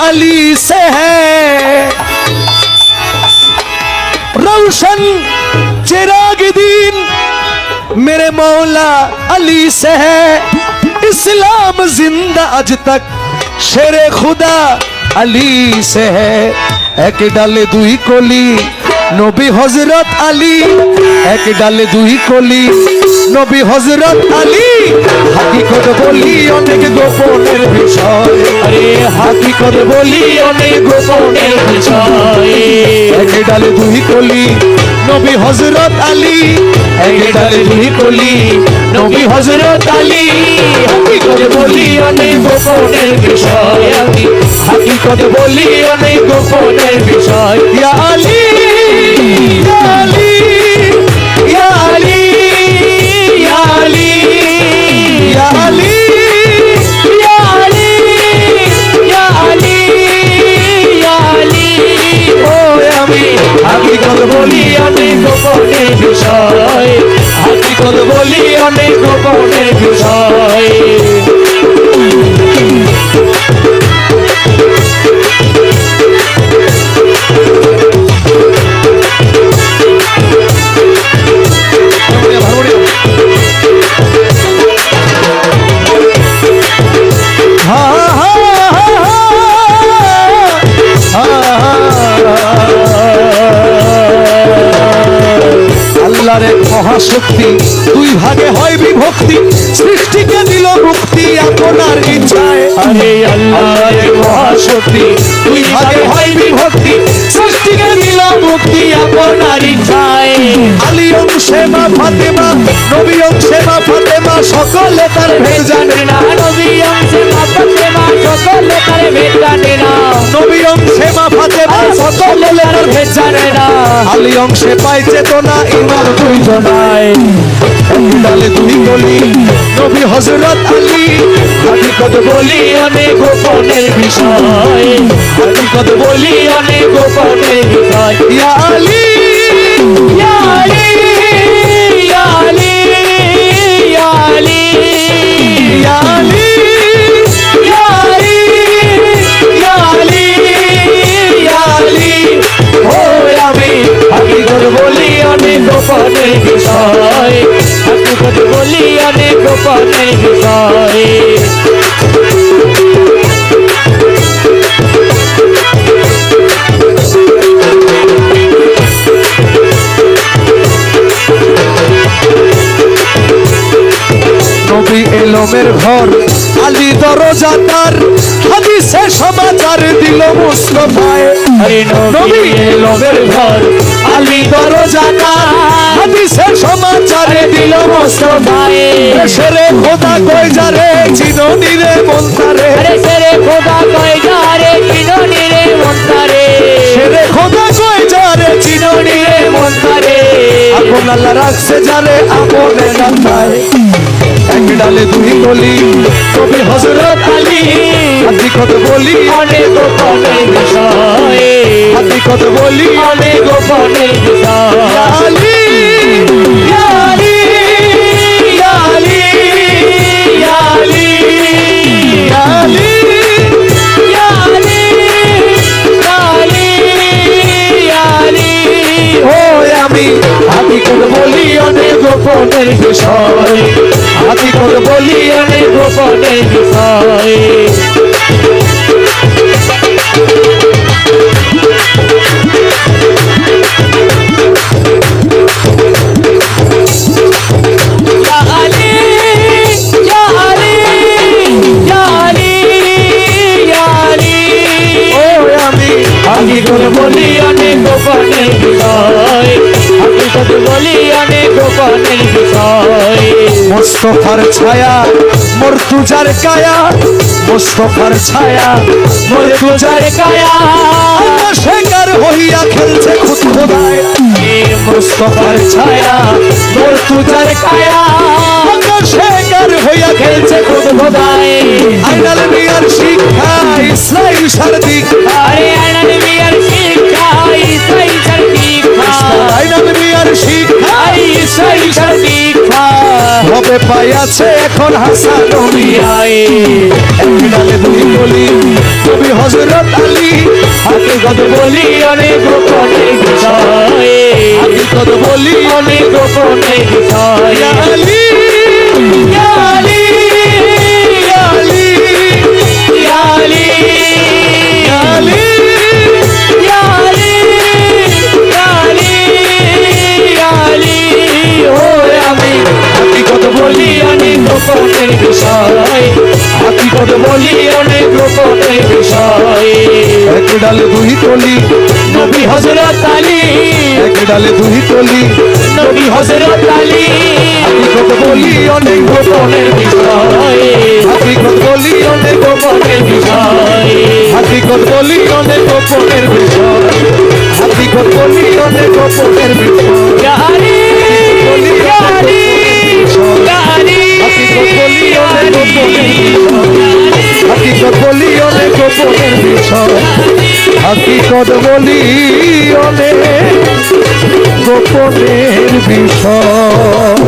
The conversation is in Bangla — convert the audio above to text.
अली से है। रोशन चिराग दीन मेरे मौला अली से है। इस्लाम जिंदा आज तक शेरे खुदा अली से है। एक डाले दुई कली नबी हजरत अली, एक डाले दुई कली नबी हजरत अली। হাকিকত বলি অনেক গোপনের বিষয়, আরে হাকিকত বলি অনেক গোপনের বিষয়। এক ডালে দুই কলি নবী হযরত আলী, এক ডালে দুই কলি নবী হযরত আলী। হাকিকত বলি অনেক গোপনের বিষয়, আমি হাকিকত বলি অনেক গোপনের বিষয়। ইয়া আলী ইয়া আলী ইয়া আলী ইয়া আলী ইয়া আলী ইয়া আলী ইয়া আলী ইয়া আলী। ও আমি হাকিকত বলি অনেক গোপনের বিষয়, হাকিকত বলি অনেক গোপনের বিষয়। আল্লাহর এক মহাশক্তি দুই ভাগে হয় বিভক্তি, সৃষ্টিকে দিল মুক্তি আপনার ইচ্ছায়। আরে আল্লাহর এক মহাশক্তি দুই ভাগে হয় বিভক্তি, সৃষ্টিকে দিল মুক্তি আপনার ইচ্ছায়। আলী অংশে মা ফাতেমা, নবী অংশে মা ফাতেমা, সকলে তার ভেদ জানে না। নবী অংশে মা ফাতেমা, সকলে তার ভেদ জানে না। নবী অংশে মা ফাতেমা, সকলে তার ভেদ জানে না। আলী অংশে পায় চেতনা ইমাম দুই জনায়, ডালে দুই কলি নবী হযরত আলী। হাকিকত বলি অনেক গোপনের বিষয়, হাকিকত বলি অনেক গোপনের বিষয়। ইয়া আলী ইয়া আলী ইয়া আলী ইয়া আলী ইয়া আলী ইয়া আলী ইয়া আলী ইয়া আলী। ও আমি হাকিকত বলি অনেক গোপনের বিষয়, হাকিকত বলি অনেক গোপনের বিষয়। নবী এলমের ঘর আলী দরজা তার, হাদিসে সমাচার দিল মুস্তাফায়। আরে নবী এলমের ঘর আলী দরজা তার, হাদিসে সমাচার দিল মুস্তাফায়। শেরে খোদা কই যারে চিননি রে মনতারে, আরে শেরে খোদা কই যারে চিননি রে মনতারে, শেরে খোদা কই যারে চিননি রে মনতারে। আপন আল্লাহ রাখছে যারে আপনে রাখায়। এক ডালে দুই কলি নবী হযরত আলী। হাকিকত বলি অনেক গোপনের বিষয়, হাকিকত বলি অনেক গোপনের বিষয়। ইয়া আলী ইয়া আলী ইয়া আলী ইয়া আলী ইয়া আলী ইয়া আলী ইয়া আলী ইয়া আলী। ও আমি হাকিকত বলি অনেক গোপনের বিষয়, হাকিকত বলি অনেক গোপনের বিষয়। হাকিকত বলি অনেক গোপনের বিষয়, হাকিকত বলি অনেক গোপনের বিষয়। মুস্তাফার ছায়া মর্তুজার কায়া, মুস্তাফার ছায়া মর্তুজার কায়া। শেখার হইয়া খেলছে খুদ খোদায়, মুস্তাফার ছায়া মর্তুজার কায়া। শেখার হইয়া খেলছে খুদ খোদায়। আইনাল মিয়ার শিক্ষা ইসরাইল সারদিক, আরে আইনাল মিয়ার শিক্ষা ইসরাইল সারদিক, আইনাল মিয়ার শিক্ষা ইসরাইল সারদিক। হবে পাইয়াছে এখন হাসান মিয়ায়। এক ডালে দুই কলি নবী হযরত আলী হাকিকত বলি অনেক গোপনের বিষয়, হাকিকত বলি অনেক গোপনের বিষয়। ইয়া আলী ইয়া আলী, ইয়া আলী ইয়া আলী, ইয়া আলী ইয়া আলী, ইয়া আলী, ইয়া আলী। ও আমি হাকিকত বলি বলি অনেক গোপনের বিষয়, হাকিকত বলি বলি অনেক গোপনের বিষয়। এক ডালে দুই কলি নবী হযরত আলী, এক ডালে দুই কলি নবী হযরত আলী, হাকিকত বলি অনেক গোপনের বিষয়, হাকিকত বলি অনেক গোপনের বিষয়। হাকিকত বলি অনেক গোপনের বিষয় হাকিকত বলি অনেক গোপনের বিষয় ইয়া আলী, ইয়া আলী, ইয়া আলী, হাকিকত বলি অনেক গোপনের বিষয় হাকিকত বলি অনেক গোপনের বিষয় হাকিকত বলি অনেক গোপনের বিষয়।